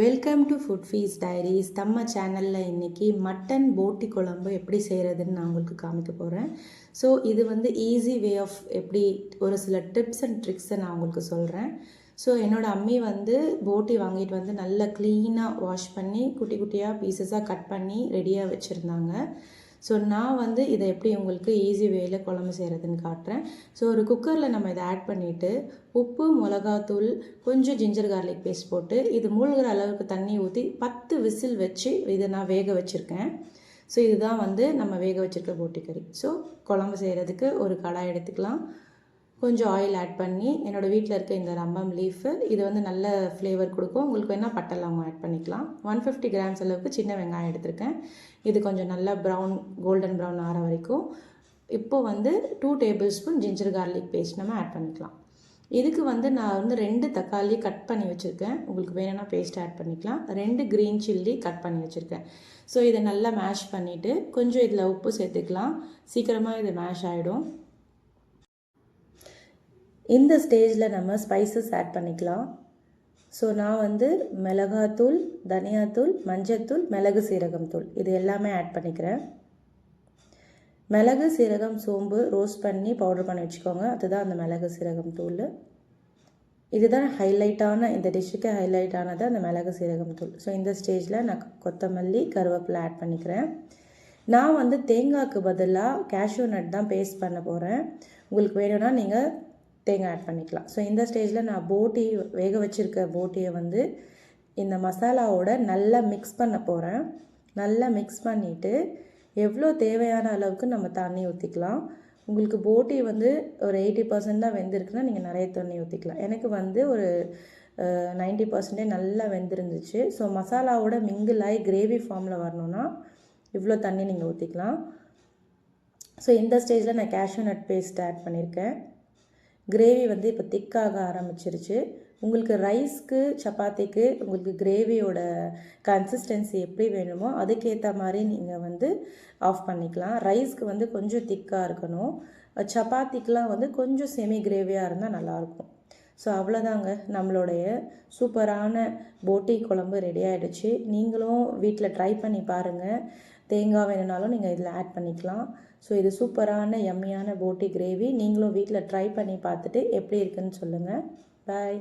Welcome to food fees diaries. நம்ம சேனலில் இன்றைக்கி மட்டன் போட்டி குழம்பு எப்படி செய்கிறதுன்னு நான் உங்களுக்கு காமிக்க போகிறேன். ஸோ இது வந்து ஈஸி வே ஆஃப் எப்படி ஒரு சில டிப்ஸ் அண்ட் ட்ரிக்ஸை நான் உங்களுக்கு சொல்கிறேன். ஸோ என்னோடய அம்மி வந்து போட்டி வாங்கிட்டு வந்து நல்லா க்ளீனாக வாஷ் பண்ணி குட்டி குட்டியாக பீசஸாக கட் பண்ணி ரெடியாக வச்சுருந்தாங்க. ஸோ நான் வந்து இதை எப்படி உங்களுக்கு ஈஸி வேயில் குழம்பு செய்கிறதுன்னு காட்டுறேன். ஸோ ஒரு குக்கரில் நம்ம இதை ஆட் பண்ணிவிட்டு உப்பு, மிளகாத்தூள், கொஞ்சம் ஜிஞ்சர் கார்லிக் பேஸ்ட் போட்டு இது மூழ்கிற அளவுக்கு தண்ணி ஊற்றி 10 விசில் வச்சு இதை நான் வேக வச்சுருக்கேன். ஸோ இதுதான் வந்து நம்ம வேக வச்சுருக்க போட்டி கறி. ஸோ குழம்பு செய்கிறதுக்கு ஒரு கடாய் எடுத்துக்கலாம். கொஞ்சம் ஆயில் ஆட் பண்ணி என்னோடய வீட்டில் இருக்க இந்த ரம்பம் லீஃபு இது வந்து நல்ல ஃப்ளேவர் கொடுக்கும். உங்களுக்கு வேணால் பட்டை லவங்கம் ஆட் பண்ணிக்கலாம். 150 கிராம்ஸ் அளவுக்கு சின்ன வெங்காயம் எடுத்திருக்கேன். இது கொஞ்சம் நல்லா கோல்டன் ப்ரௌன் ஆற வரைக்கும். இப்போது வந்து 2 tablespoon ginger garlic paste நம்ம ஆட் பண்ணிக்கலாம். இதுக்கு வந்து நான் வந்து 2 தக்காளி கட் பண்ணி வச்சுருக்கேன். உங்களுக்கு வேணும்னா பேஸ்ட் ஆட் பண்ணிக்கலாம். 2 க்ரீன் சில்லி கட் பண்ணி வச்சுருக்கேன். ஸோ இதை நல்லா மேஷ் பண்ணிவிட்டு கொஞ்சம் இதில் உப்பு சேர்த்துக்கலாம். சீக்கிரமாக இது மேஷ் ஆகிடும். இந்த ஸ்டேஜில் நம்ம ஸ்பைசஸ் ஆட் பண்ணிக்கலாம். ஸோ நான் வந்து மிளகாத்தூள், தனியாத்தூள், மஞ்சத்தூள், மிளகு சீரகம் தூள் இது எல்லாமே ஆட் பண்ணிக்கிறேன். மிளகு சீரகம் சோம்பு ரோஸ்ட் பண்ணி பவுடர் பண்ணி வச்சுக்கோங்க. அதுதான் அந்த மிளகு சீரகம் தூள். இதுதான் ஹைலைட்டான இந்த டிஷ்ஷுக்கு ஹைலைட்டானது அந்த மிளகு சீரகம் தூள். ஸோ இந்த ஸ்டேஜில் நான் கொத்தமல்லி, கருவேப்பிலை ஆட் பண்ணிக்கிறேன். நான் வந்து தேங்காய்க்கு பதிலாக கேஷ்யூ நட் தான் பேஸ்ட் பண்ண போகிறேன். உங்களுக்கு வேணும்னா நீங்கள் தேங்காய் ஆட் பண்ணிக்கலாம். ஸோ இந்த ஸ்டேஜில் நான் வேக வச்சுருக்க போட்டியை வந்து இந்த மசாலாவோட நல்லா மிக்ஸ் பண்ண போகிறேன். நல்லா மிக்ஸ் பண்ணிவிட்டு எவ்வளோ தேவையான அளவுக்கு நம்ம தண்ணி ஊற்றிக்கலாம். உங்களுக்கு போட்டி வந்து ஒரு 80% தான் வெந்திருக்குன்னா நீங்கள் நிறைய தண்ணி ஊற்றிக்கலாம். எனக்கு வந்து ஒரு 90% நல்லா வெந்திருந்துச்சு. ஸோ மசாலாவோட மிங்கிள் ஆகி கிரேவி ஃபார்மில் வரணுன்னா இவ்வளோ தண்ணி நீங்கள் ஊற்றிக்கலாம். ஸோ இந்த ஸ்டேஜில் நான் கேஷ்யூ நட் பேஸ்ட் ஆட் பண்ணியிருக்கேன். கிரேவி வந்து இப்போ திக்காக ஆரம்பிச்சிருச்சு. உங்களுக்கு ரைஸ்க்கு, சப்பாத்திக்கு உங்களுக்கு கிரேவியோட கன்சிஸ்டன்சி எப்படி வேணுமோ அதுக்கேற்ற மாதிரி நீங்கள் வந்து ஆஃப் பண்ணிக்கலாம். ரைஸ்க்கு வந்து கொஞ்சம் திக்காக இருக்கணும். சப்பாத்திக்கெலாம் வந்து கொஞ்சம் செமி கிரேவியாக இருந்தால் நல்லாயிருக்கும். ஸோ அவ்வளோதாங்க, நம்மளுடைய சூப்பரான போட்டி குழம்பு ரெடி ஆகிடுச்சு. நீங்களும் வீட்டில் ட்ரை பண்ணி பாருங்கள். தேங்காய் வேணுனாலும் நீங்கள் இதில் ஆட் பண்ணிக்கலாம். ஸோ இது சூப்பரான யம்மியான போட்டி கிரேவி. நீங்களும் வீட்டில் ட்ரை பண்ணி பார்த்துட்டு எப்படி இருக்குன்னு சொல்லுங்கள். பாய்.